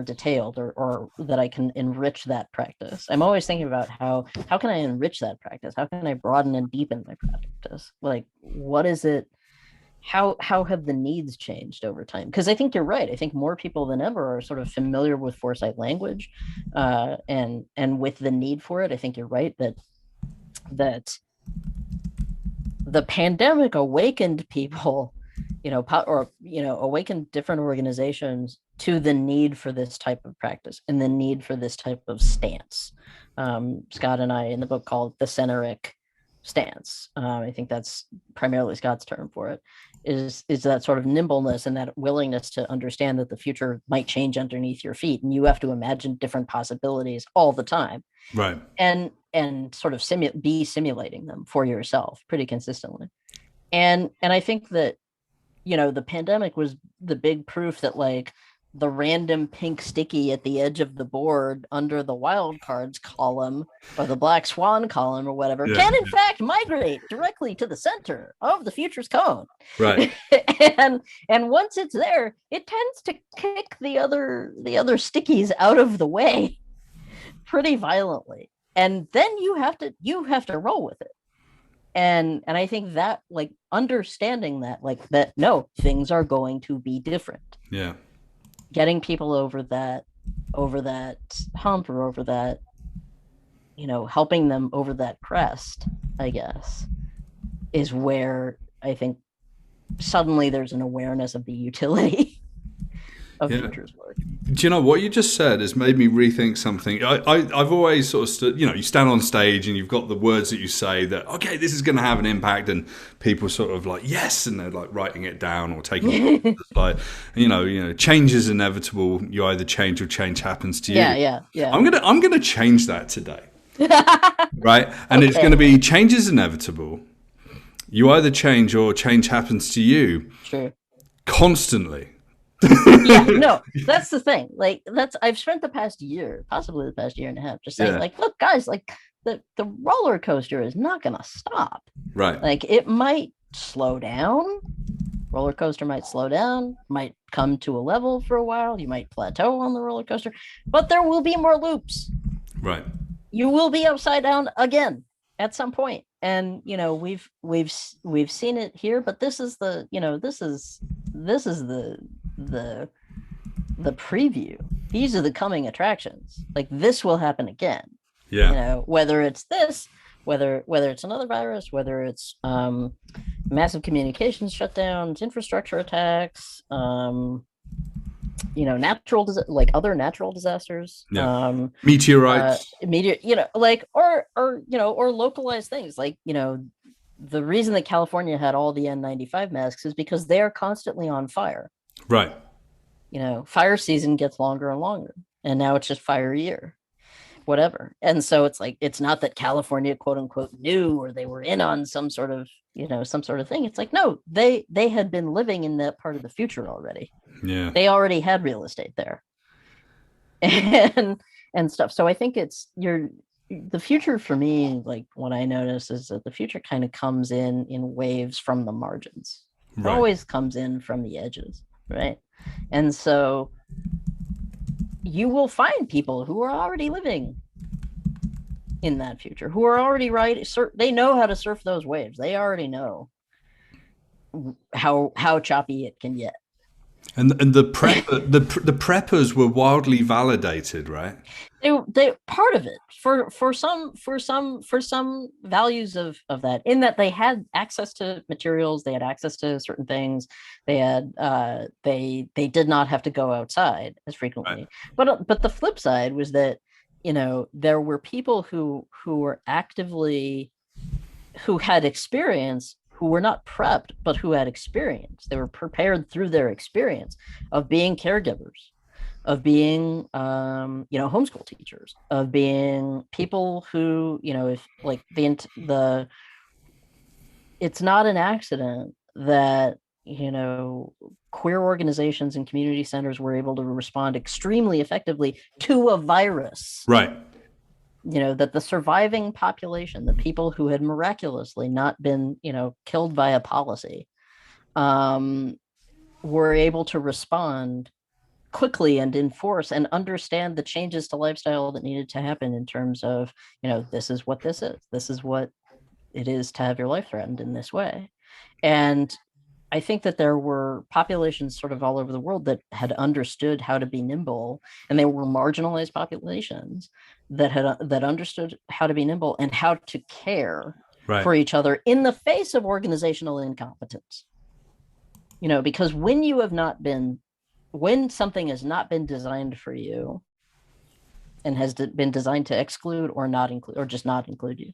detailed, or that I can enrich that practice. I'm always thinking about how can I enrich that practice? How can I broaden and deepen my practice? What is it? How have the needs changed over time? Because I think you're right. I think more people than ever are sort of familiar with foresight language, and with the need for it. I think you're right that the pandemic awakened people awaken different organizations to the need for this type of practice and the need for this type of stance. Scott and I in the book called the Tesseracts stance. I think that's primarily Scott's term for it, is that sort of nimbleness and that willingness to understand that the future might change underneath your feet, and you have to imagine different possibilities all the time, right? And sort of simulating them for yourself pretty consistently. And I think that the pandemic was the big proof that like the random pink sticky at the edge of the board under the wildcards column or the black swan column or whatever can in fact migrate directly to the center of the future's cone. Right. and once it's there, it tends to kick the other stickies out of the way pretty violently. And then you have to roll with it. And I think that like understanding that like that, no, things are going to be different. Yeah. Getting people over that hump or over that, helping them over that crest, I guess, is where I think suddenly there's an awareness of the utility of Futures work. Do you know what you just said has made me rethink something? I've always sort of stood, you stand on stage and you've got the words that you say that, okay, this is going to have an impact, and people sort of like, yes, and they're like writing it down or taking it like, change is inevitable. You either change or change happens to you. Yeah. I'm gonna change that today. Right? And It's going to be change is inevitable. You either change or change happens to you. Sure. Constantly. Yeah, no, that's the thing. Like I've spent the past year, possibly the past year and a half, just saying like, look, guys, like the roller coaster is not gonna stop. Right. Like it might slow down. Roller coaster might slow down, might come to a level for a while. You might plateau on the roller coaster, but there will be more loops. Right. You will be upside down again at some point. And we've seen it here, but this is the the preview. These are the coming attractions. Like this will happen again. Yeah. Whether it's this, whether it's another virus, whether it's massive communications shutdowns, infrastructure attacks, other natural disasters, meteorites, or localized things like, the reason that California had all the N95 masks is because they are constantly on fire. Right. Fire season gets longer and longer, and now it's just fire year, whatever. And so it's like, it's not that California quote unquote knew or they were in on some sort of thing. It's like, no, they had been living in that part of the future already. Yeah. They already had real estate there and stuff. So I think the future for me, like what I notice is that the future kind of comes in waves from the margins. It always comes in from the edges, right? And so you will find people who are already living in that future, who are already they know how to surf those waves. They already know how choppy it can get. And the preppers were wildly validated, right? They part of it for some values of that, in that they had access to materials, they had access to certain things, they had they did not have to go outside as frequently. Right. But the flip side was that there were people who had experience, who were not prepped, but who had experience. They were prepared through their experience of being caregivers, of being, homeschool teachers, of being people who, if like it's not an accident that, queer organizations and community centers were able to respond extremely effectively to a virus. Right. That the surviving population, the people who had miraculously not been, killed by a policy, were able to respond quickly and enforce and understand the changes to lifestyle that needed to happen in terms of, this is what this is. This is what it is to have your life threatened in this way. And I think that there were populations sort of all over the world that had understood how to be nimble, and they were marginalized populations that understood how to be nimble and how to care for each other in the face of organizational incompetence. because when something has not been designed for you and has been designed to exclude or not include, or just not include you,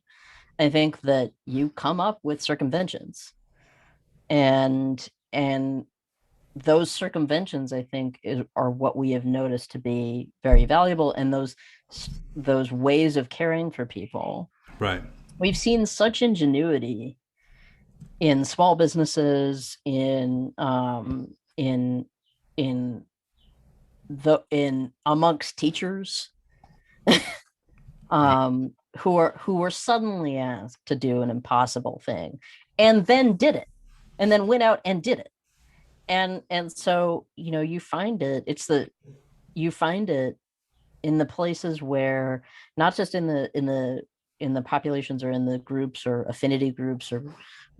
I think that you come up with circumventions, and those circumventions, I think, are what we have noticed to be very valuable. And those ways of caring for people, right? We've seen such ingenuity in small businesses, in amongst teachers, who were suddenly asked to do an impossible thing, and then did it, and then went out and did it. And so you find it in the places where, not just in the populations or in the groups or affinity groups or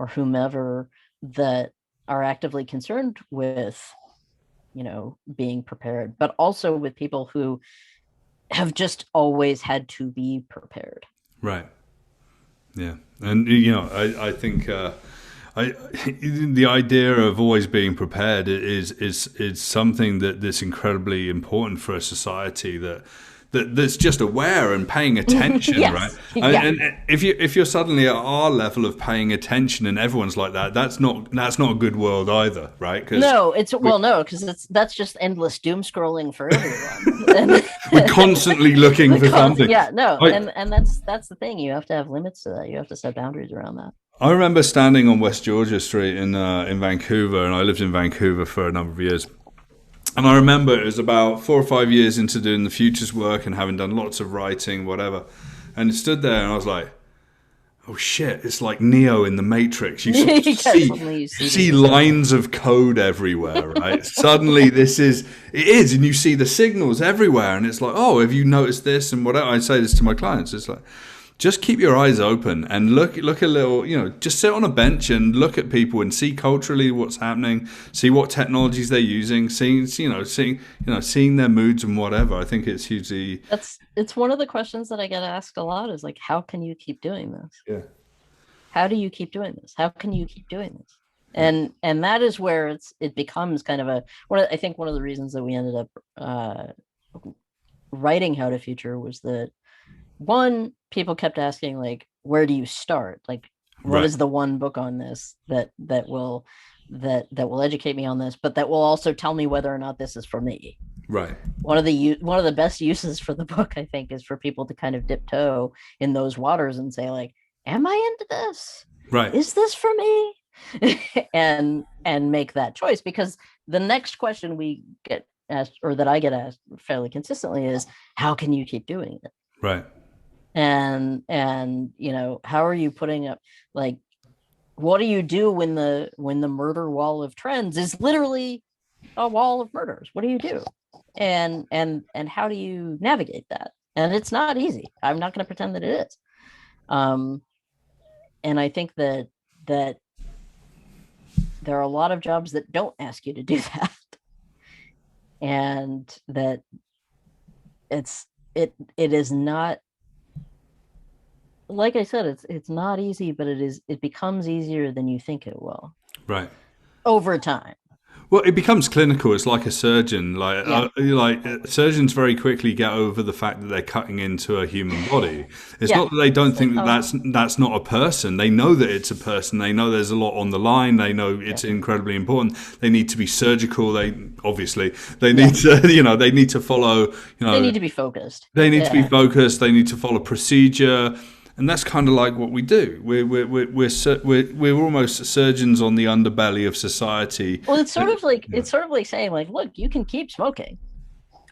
whomever that are actively concerned with being prepared, but also with people who have just always had to be prepared. Right. Yeah. And I think the idea of always being prepared is something that's incredibly important for a society that's just aware and paying attention. Yes. Right? Yeah. And if you're suddenly at our level of paying attention and everyone's like that, that's not a good world either, right? Because that's just endless doom scrolling for everyone. We're constantly looking for something. Yeah, no, and that's the thing. You have to have limits to that. You have to set boundaries around that. I remember standing on West Georgia Street in Vancouver, and I lived in Vancouver for a number of years. And I remember it was about 4 or 5 years into doing the Futures work and having done lots of writing, whatever. And I stood there and I was like, oh shit, it's like Neo in the Matrix. You see lines of code everywhere, right? Suddenly it is, and you see the signals everywhere. And it's like, oh, have you noticed this? And whatever. I say this to my clients. It's like, just keep your eyes open and look a little, just sit on a bench and look at people and see culturally what's happening, see what technologies they're using, seeing their moods and whatever. I think it's hugely. It's one of the questions that I get asked a lot is like, how can you keep doing this? Yeah. How do you keep doing this? How can you keep doing this? And that is where it becomes kind of I think one of the reasons that we ended up writing How to Future was that, one, people kept asking, like, where do you start? Like, what is the one book on this that will educate me on this, but that will also tell me whether or not this is for me? Right. One of the best uses for the book, I think, is for people to kind of dip toe in those waters and say, like, am I into this? Right. Is this for me? and make that choice, because the next question we get asked, or that I get asked fairly consistently, is how can you keep doing it? Right. And how are you putting up, like, what do you do when the murder wall of trends is literally a wall of murders? What do you do? And how do you navigate that? And it's not easy. I'm not going to pretend that it is. And I think that there are a lot of jobs that don't ask you to do that. And that it is not, like I said, it's not easy, but it becomes easier than you think it will. Right. Over time. Well, it becomes clinical. It's like a surgeon. Surgeons very quickly get over the fact that they're cutting into a human body. It's not that they don't think that's not a person. They know that it's a person. They know there's a lot on the line. They know it's incredibly important. They need to be surgical. They need to, they need to follow. They need to be focused. They need to be focused. They need to follow procedure. And that's kind of like what we do. We're almost surgeons on the underbelly of society. Well, it's sort of like saying, like, look, you can keep smoking.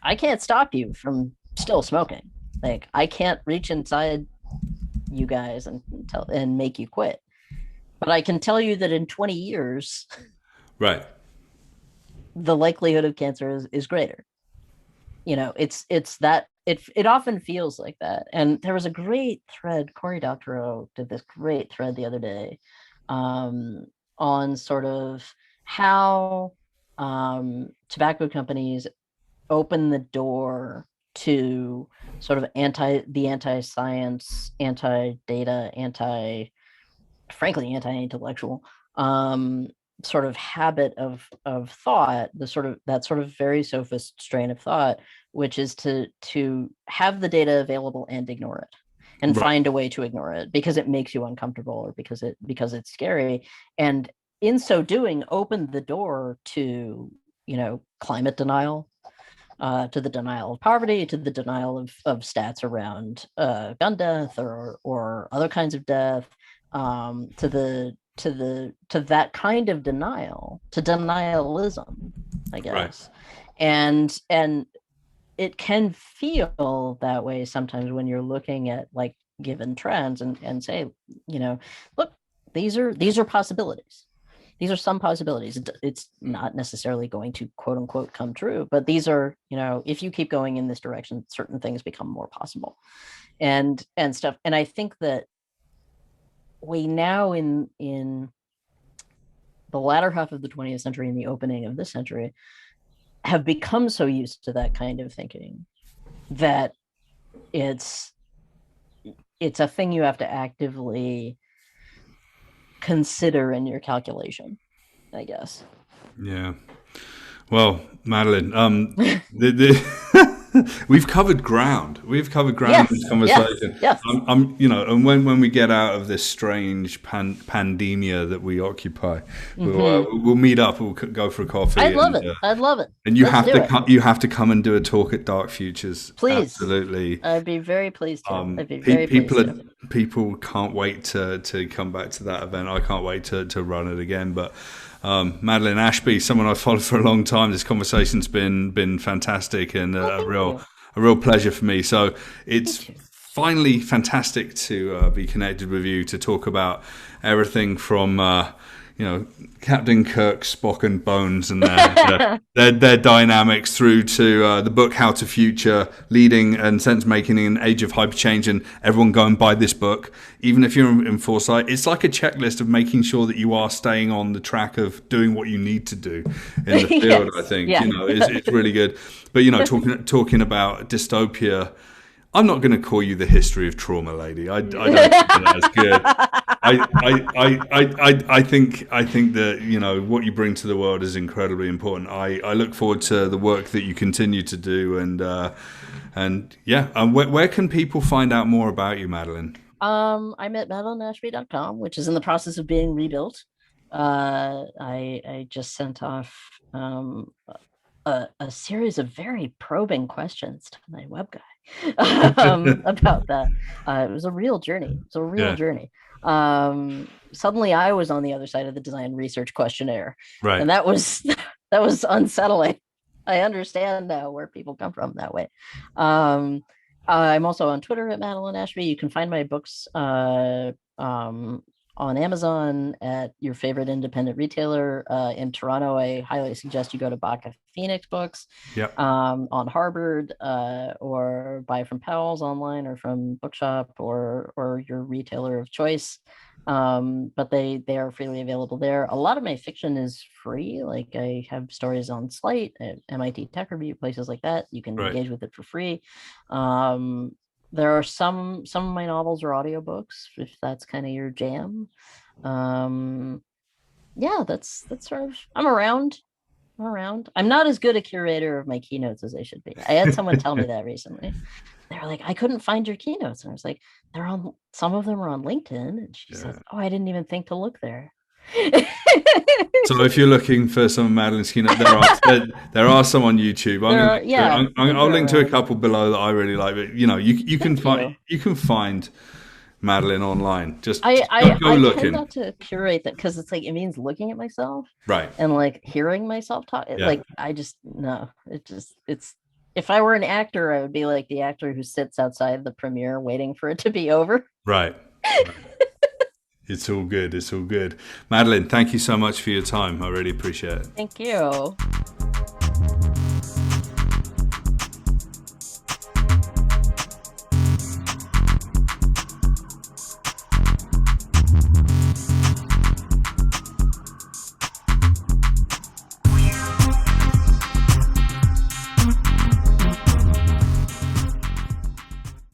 I can't stop you from still smoking. Like, I can't reach inside you guys and make you quit. But I can tell you that in 20 years, right, the likelihood of cancer is greater. It's that. It often feels like that. And there was a great thread, Cory Doctorow did this great thread the other day on sort of how tobacco companies open the door to sort of anti-science, anti-data, frankly, anti-intellectual sort of habit of thought, that sort of very sophist strain of thought, which is to have the data available and ignore it, and find a way to ignore it because it makes you uncomfortable or because it's scary, and in so doing open the door to climate denial, to the denial of poverty, to the denial of stats around gun death or other kinds of death, to that kind of denial, to denialism, I guess. And it can feel that way sometimes when you're looking at like given trends and say, look, these are possibilities. These are some possibilities. It's not necessarily going to quote unquote come true, but these are, if you keep going in this direction, certain things become more possible and stuff. And I think that we now in the latter half of the 20th century and the opening of this century have become so used to that kind of thinking that it's a thing you have to actively consider in your calculation, I guess. Yeah. Well, Madeline, we've covered ground. We've covered ground in this conversation. Yes. And when we get out of this strange pandemia that we occupy, we'll meet up. We'll go for a coffee. I'd love it. And you have to come and do a talk at Dark Futures. Please, absolutely. I'd be very pleased to. People can't wait to come back to that event. I can't wait to run it again. But Madeline Ashby, someone I've followed for a long time. This conversation's been fantastic and a real pleasure for me. So it's finally fantastic to be connected with you to talk about everything from Captain Kirk, Spock, and Bones and their dynamics through to the book How to Future, leading and sense making in an age of hyperchange, and everyone go and buy this book. Even if you're in foresight, it's like a checklist of making sure that you are staying on the track of doing what you need to do in the field. I think it's really good. But talking about dystopia, I'm not going to call you the history of trauma lady. I don't think that's good. I think that what you bring to the world is incredibly important. I look forward to the work that you continue to do, and where can people find out more about you, Madeline? I'm at MadelineAshby.com, which is in the process of being rebuilt. I just sent off a series of very probing questions to my web guy about that. It was a real journey. Journey. Suddenly I was on the other side of the design research questionnaire, right? And that was unsettling. I understand now where people come from that way. I'm also on Twitter at Madeline Ashby. You can find my books on Amazon, at your favorite independent retailer. In Toronto, I highly suggest you go to Baca Phoenix Books. Yep. On Harvard, or buy from Powell's online or from Bookshop or your retailer of choice. But they are freely available there. A lot of my fiction is free. Like I have stories on Slate, at MIT Tech Review, places like that. You can engage with it for free. There are some of my novels are audiobooks, if that's kind of your jam. That's sort of, I'm around. I'm not as good a curator of my keynotes as I should be. I had someone tell me that recently. They were like, I couldn't find your keynotes. And I was like, some of them are on LinkedIn. And she said, oh, I didn't even think to look there. So if you're looking for some of Madeline's keynote, there are some on YouTube. I'll link to a couple below that I really like. But you can find Madeline online. Just go looking. I tend not to curate that because it's like it means looking at myself, right? And like hearing myself talk. Like I just no. It's. If I were an actor, I would be like the actor who sits outside the premiere waiting for it to be over. Right. It's all good. Madeline, thank you so much for your time. I really appreciate it. Thank you.